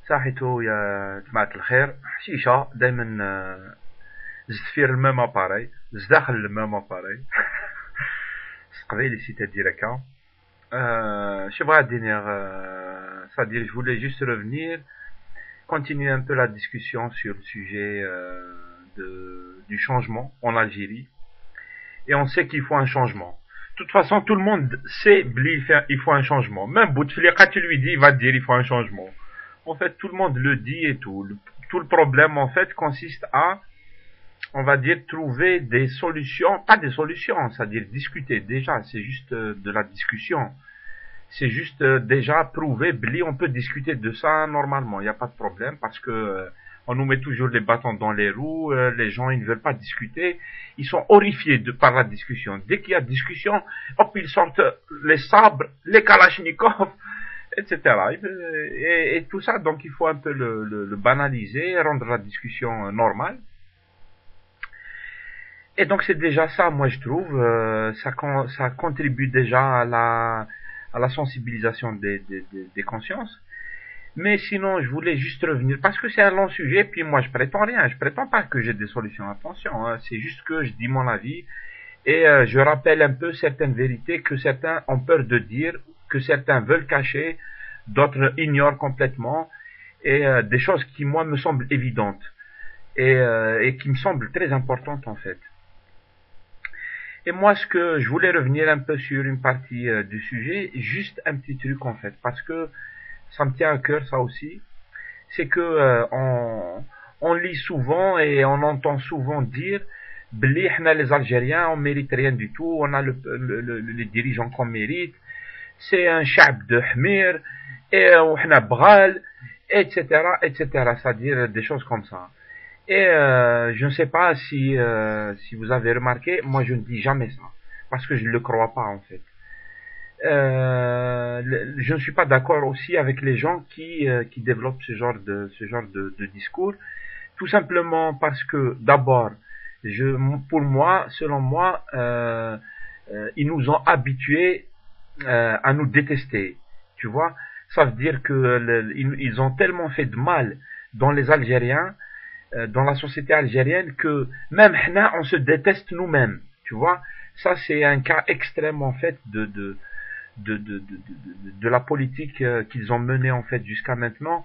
صحيتو يا جماعة الخير. شيشة دايما زدت في الميم اباري، زد داخل الميم اباري. قبيلي سيتادير هكا. Je vais dire, c'est-à-dire, je voulais juste revenir, continuer un peu la discussion sur le sujet du changement en Algérie. Et on sait qu'il faut un changement. De toute façon, tout le monde sait qu'il faut un changement. Même Bouteflika, tu lui dis, il va te dire il faut un changement. En fait, tout le monde le dit et tout. Tout le problème, en fait, consiste à, on va dire, trouver des solutions, pas des solutions, c'est-à-dire discuter. Déjà, c'est juste de la discussion. C'est juste déjà prouver, on peut discuter de ça normalement, il n'y a pas de problème, parce que on nous met toujours les bâtons dans les roues, les gens ils ne veulent pas discuter, ils sont horrifiés par la discussion. Dès qu'il y a discussion, hop, ils sortent les sabres, les kalachnikovs, etc. Et tout ça, donc il faut un peu le banaliser, rendre la discussion normale. Et donc c'est déjà ça, moi je trouve, ça contribue déjà à la sensibilisation des consciences. Mais sinon, je voulais juste revenir, parce que c'est un long sujet, puis moi je prétends rien, je prétends pas que j'ai des solutions, attention, hein, c'est juste que je dis mon avis, et je rappelle un peu certaines vérités que certains ont peur de dire, que certains veulent cacher, d'autres ignorent complètement, et des choses qui moi me semblent évidentes, et qui me semblent très importantes en fait. Et moi, ce que je voulais revenir un peu sur une partie du sujet, juste un petit truc en fait, parce que ça me tient à cœur ça aussi, c'est que on lit souvent et on entend souvent dire, les Algériens on mérite rien du tout, on a les dirigeants qu'on mérite, c'est un chab de Hmir, et on a Bral, etc., etc., c'est-à-dire des choses comme ça. Et je ne sais pas si vous avez remarqué, moi je ne dis jamais ça, parce que je ne le crois pas en fait. Je ne suis pas d'accord aussi avec les gens qui développent ce genre de discours, tout simplement parce que d'abord, pour moi, selon moi, ils nous ont habitués à nous détester, tu vois. Ça veut dire que ils ont tellement fait de mal dans les Algériens, dans la société algérienne, que même hna, on se déteste nous-mêmes, tu vois. Ça c'est un cas extrême en fait de la politique qu'ils ont menée en fait jusqu'à maintenant.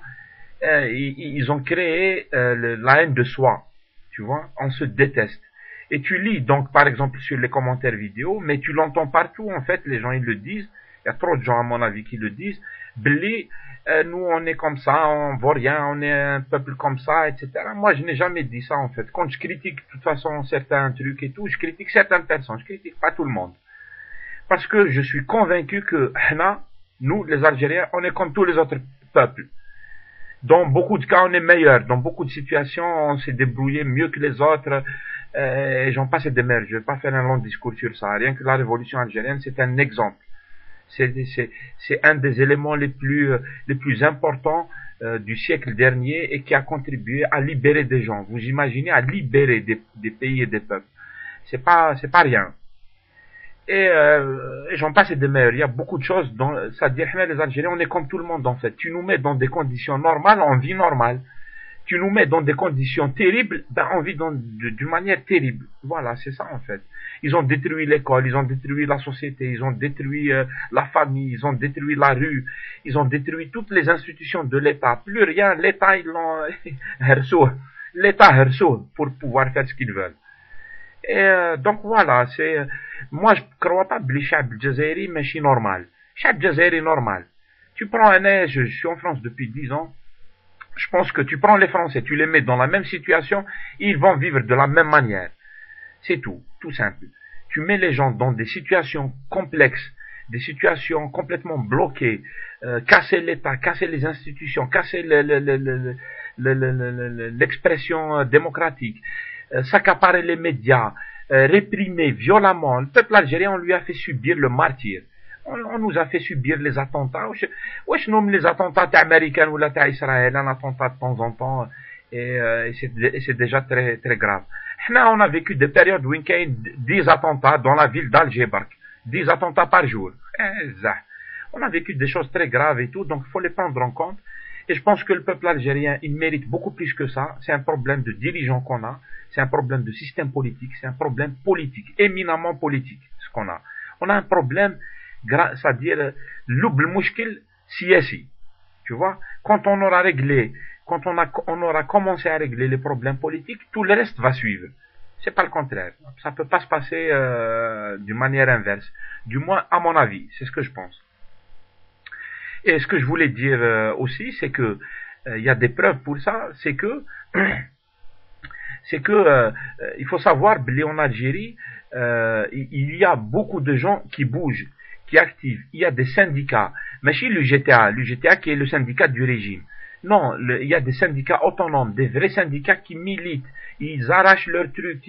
Ils ont créé la haine de soi, tu vois. On se déteste. Et tu lis donc par exemple sur les commentaires vidéo, mais tu l'entends partout en fait, les gens ils le disent. Il y a trop de gens à mon avis qui le disent. Blé, nous on est comme ça, on vaut rien, on est un peuple comme ça, etc. Moi je n'ai jamais dit ça en fait. Quand je critique de toute façon certains trucs et tout, je critique certaines personnes, je critique pas tout le monde. Parce que je suis convaincu que nous les Algériens, on est comme tous les autres peuples. Dans beaucoup de cas on est meilleur, dans beaucoup de situations on s'est débrouillé mieux que les autres, et j'en passe des mers. Je vais pas faire un long discours sur ça, rien que la révolution algérienne c'est un exemple. C'est un des éléments les plus importants du siècle dernier et qui a contribué à libérer des gens. Vous imaginez, à libérer des pays et des peuples. C'est pas rien. Et j'en passe des meilleurs. Il y a beaucoup de choses c'est-à-dire, les Algériens, on est comme tout le monde en fait. Tu nous mets dans des conditions normales, on vit normal. Tu nous mets dans des conditions terribles, on vit d'une manière terrible. Voilà, c'est ça en fait. Ils ont détruit l'école, ils ont détruit la société, ils ont détruit la famille, ils ont détruit la rue, ils ont détruit toutes les institutions de l'État. Plus rien, l'État, ils l'ont l'État pour pouvoir faire ce qu'ils veulent. Et donc voilà, moi je crois pas que le Chab Jazairi, mais c'est normal. Chab Jazairi normal. Tu prends je suis en France depuis 10 ans. Je pense que tu prends les Français, tu les mets dans la même situation, ils vont vivre de la même manière. C'est tout simple. Tu mets les gens dans des situations complexes, des situations complètement bloquées, casser l'État, casser les institutions, casser l'expression démocratique, s'accaparer les médias, réprimer violemment. Le peuple algérien, on lui a fait subir le martyre. On nous a fait subir les attentats. Wesh nomme les attentats américains ou Israël, un attentat de temps en temps, et c'est déjà très très grave. Là, on a vécu des périodes où il y a 10 attentats dans la ville d'Alger, 10 attentats par jour. On a vécu des choses très graves et tout, donc il faut les prendre en compte. Et je pense que le peuple algérien, il mérite beaucoup plus que ça. C'est un problème de dirigeants qu'on a, c'est un problème de système politique, c'est un problème politique, éminemment politique, ce qu'on a. On a un problème, c'est-à-dire, l'oubl mushkil siyasi. Tu vois, quand on aura réglé, on aura commencé à régler les problèmes politiques, tout le reste va suivre. C'est pas le contraire. Ça peut pas se passer d'une manière inverse. Du moins, à mon avis, c'est ce que je pense. Et ce que je voulais dire aussi, c'est que il y a des preuves pour ça, c'est que il faut savoir, en Algérie, il y a beaucoup de gens qui bougent, qui activent. Il y a des syndicats, mais chez l'UGTA qui est le syndicat du régime. Non, il y a des syndicats autonomes, des vrais syndicats qui militent. Ils arrachent leurs trucs.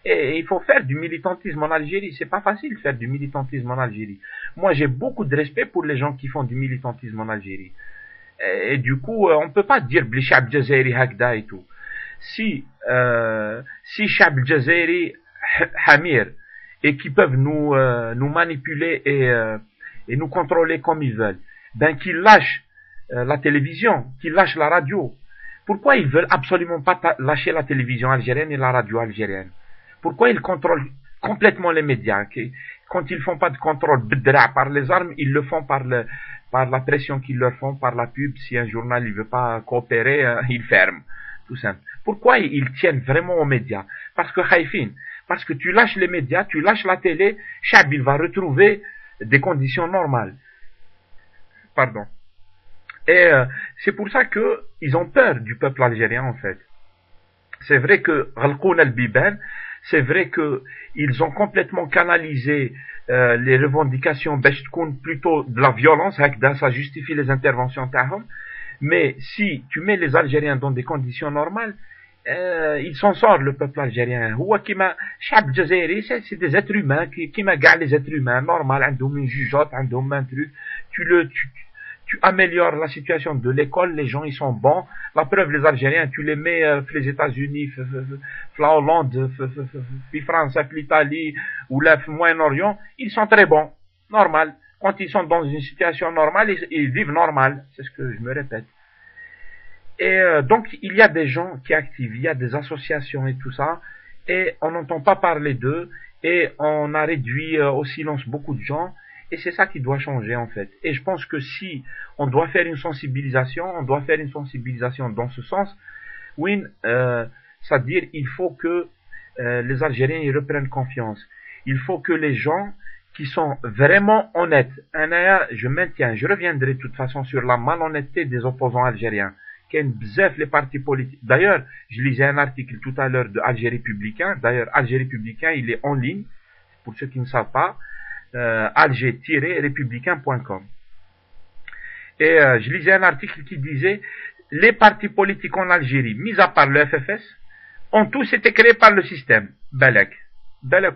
Et il faut faire du militantisme en Algérie. C'est pas facile de faire du militantisme en Algérie. Moi, j'ai beaucoup de respect pour les gens qui font du militantisme en Algérie. Et du coup, on peut pas dire Bli Chab Jazairi Hakda et tout. Si Chab Jazairi Hamir et qui peuvent nous manipuler et nous contrôler comme ils veulent, ben qu'ils lâchent la télévision, qu'ils lâchent la radio. Pourquoi ils veulent absolument pas lâcher la télévision algérienne et la radio algérienne? Pourquoi ils contrôlent complètement les médias? Quand ils font pas de contrôle par les armes, ils le font par la pression qu'ils leur font, par la pub. Si un journal ne veut pas coopérer, ils ferment. Tout simple. Pourquoi ils tiennent vraiment aux médias? Parce que Haïfin, parce que tu lâches les médias, tu lâches la télé, Chab, il va retrouver des conditions normales. Pardon. Et c'est pour ça que ils ont peur du peuple algérien en fait. C'est vrai que Ghalqoun al-Biban, c'est vrai que ils ont complètement canalisé les revendications Beshtkoun plutôt de la violence, ça justifie les interventions tahom. Mais si tu mets les Algériens dans des conditions normales, ils s'en sortent, le peuple algérien. C'est des êtres humains qui m'agarent les êtres humains normal, عندهم une jugeote, عندهم un truc. Tu améliores la situation de l'école, les gens ils sont bons. La preuve, les Algériens, tu les mets les États-Unis, la Hollande, la France, l'Italie ou le Moyen-Orient, ils sont très bons, normal. Quand ils sont dans une situation normale, ils vivent normal. C'est ce que je me répète. Et donc, il y a des gens qui activent, il y a des associations et tout ça, et on n'entend pas parler d'eux, et on a réduit au silence beaucoup de gens. Et c'est ça qui doit changer en fait. Et je pense que si on doit faire une sensibilisation, on doit faire une sensibilisation dans ce sens. Oui, c'est-à-dire il faut que les Algériens ils reprennent confiance. Il faut que les gens qui sont vraiment honnêtes, je reviendrai de toute façon sur la malhonnêteté des opposants algériens. Les partis politiques. D'ailleurs, je lisais un article tout à l'heure de Alger Républicain. D'ailleurs, Alger Républicain, il est en ligne, pour ceux qui ne savent pas. alger-républicain.com. Et je lisais un article qui disait les partis politiques en Algérie, mis à part le FFS, ont tous été créés par le système. Balak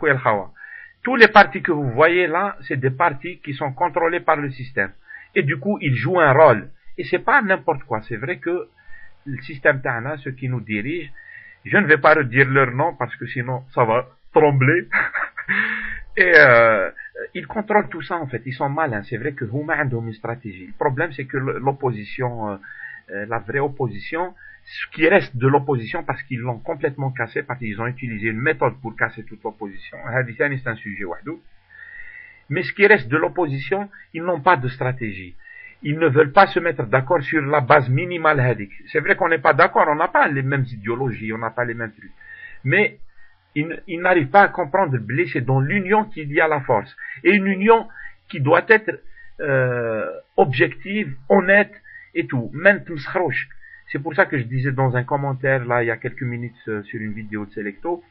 ou El Khawa. Tous les partis que vous voyez là, c'est des partis qui sont contrôlés par le système. Et du coup, ils jouent un rôle. Et c'est pas n'importe quoi. C'est vrai que le système Tana, ceux qui nous dirigent, je ne vais pas redire leur nom parce que sinon ça va trembler. Et ils contrôlent tout ça en fait, ils sont malins. C'est vrai que Houma a une stratégie. Le problème c'est que l'opposition, la vraie opposition, ce qui reste de l'opposition, parce qu'ils l'ont complètement cassé, parce qu'ils ont utilisé une méthode pour casser toute l'opposition. C'est un sujet wahdo. Mais ce qui reste de l'opposition, ils n'ont pas de stratégie. Ils ne veulent pas se mettre d'accord sur la base minimale hadik. C'est vrai qu'on n'est pas d'accord, on n'a pas les mêmes idéologies, on n'a pas les mêmes trucs. Mais ils n'arrivent pas à comprendre le c'est dans l'union qu'il y a la force. Et une union qui doit être objective, honnête et tout. Même c'est pour ça que je disais dans un commentaire, là, il y a quelques minutes sur une vidéo de Selecto,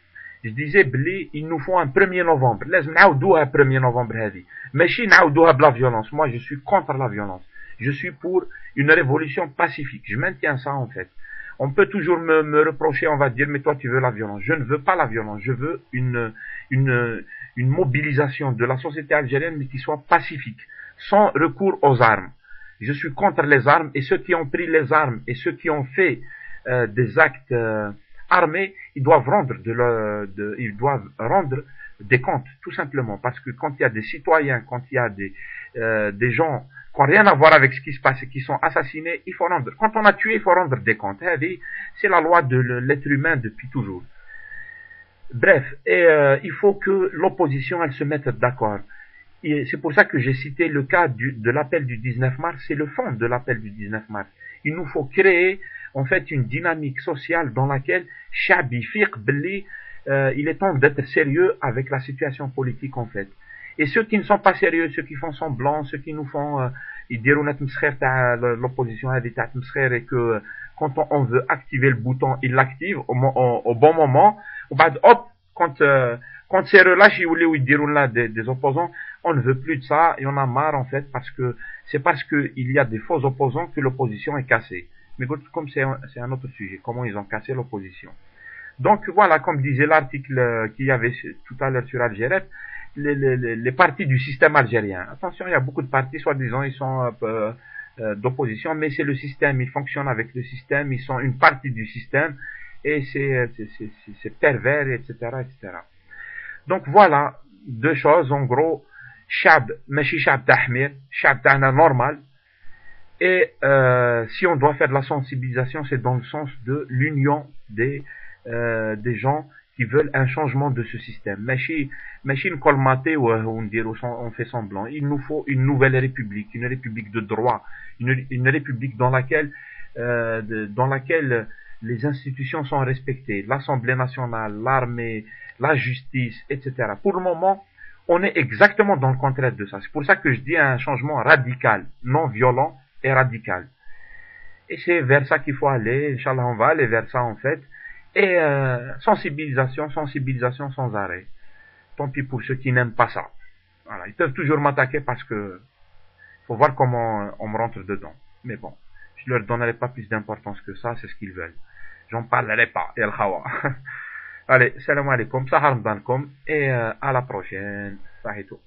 je disais, il nous faut un 1er novembre. لازم نعاودوها 1er novembre هذه. ماشي نعاودوها بلا violence. Moi, je suis contre la violence. Je suis pour une révolution pacifique. Je maintiens ça, en fait. On peut toujours me reprocher, on va dire, mais toi tu veux la violence. Je ne veux pas la violence, je veux une mobilisation de la société algérienne, mais qui soit pacifique, sans recours aux armes. Je suis contre les armes, et ceux qui ont pris les armes, et ceux qui ont fait des actes armés, ils doivent rendre des comptes, tout simplement. Parce que quand il y a des citoyens, quand il y a des gens qui n'ont rien à voir avec ce qui se passe et qui sont assassinés, quand on a tué, il faut rendre des comptes. C'est la loi de l'être humain depuis toujours. Bref, il faut que l'opposition, elle se mette d'accord. Et c'est pour ça que j'ai cité le cas de l'appel du 19 mars, c'est le fond de l'appel du 19 mars. Il nous faut créer, en fait, une dynamique sociale dans laquelle Chabi, Fiq, Belli, il est temps d'être sérieux avec la situation politique, en fait. Et ceux qui ne sont pas sérieux, ceux qui font semblant, ceux qui nous font, ils diront l'opposition et que quand on veut activer le bouton, il l'active au bon moment. Hop, quand c'est relâché ou ils diront là des opposants, on ne veut plus de ça et on a marre en fait c'est parce que il y a des faux opposants que l'opposition est cassée. Mais comme c'est un autre sujet, comment ils ont cassé l'opposition. Donc voilà, comme disait l'article qu'il y avait tout à l'heure sur Algérie, les partis du système algérien. Attention, il y a beaucoup de partis, soi-disant, ils sont d'opposition, mais c'est le système, ils fonctionnent avec le système, ils sont une partie du système, et c'est pervers, etc., etc. Donc voilà, deux choses, en gros, Chab, Meshi Chab Tahmir, Chab Tahna normal, et si on doit faire de la sensibilisation, c'est dans le sens de l'union des gens qui veulent un changement de ce système. Machine colmatée ou on fait semblant. Il nous faut une nouvelle république, une république de droit, une république dans laquelle les institutions sont respectées, l'Assemblée nationale, l'armée, la justice, etc. Pour le moment, on est exactement dans le contraire de ça. C'est pour ça que je dis un changement radical, non violent et radical. Et c'est vers ça qu'il faut aller. Inch'Allah, on va aller vers ça en fait. Et sensibilisation sans arrêt. Tant pis pour ceux qui n'aiment pas ça. Voilà, ils peuvent toujours m'attaquer parce que faut voir comment on me rentre dedans. Mais bon, je leur donnerai pas plus d'importance que ça, c'est ce qu'ils veulent. J'en parlerai pas. Et al-khawa. Allez, salam alaikum, sahar mdankum et à la prochaine. Sahitou.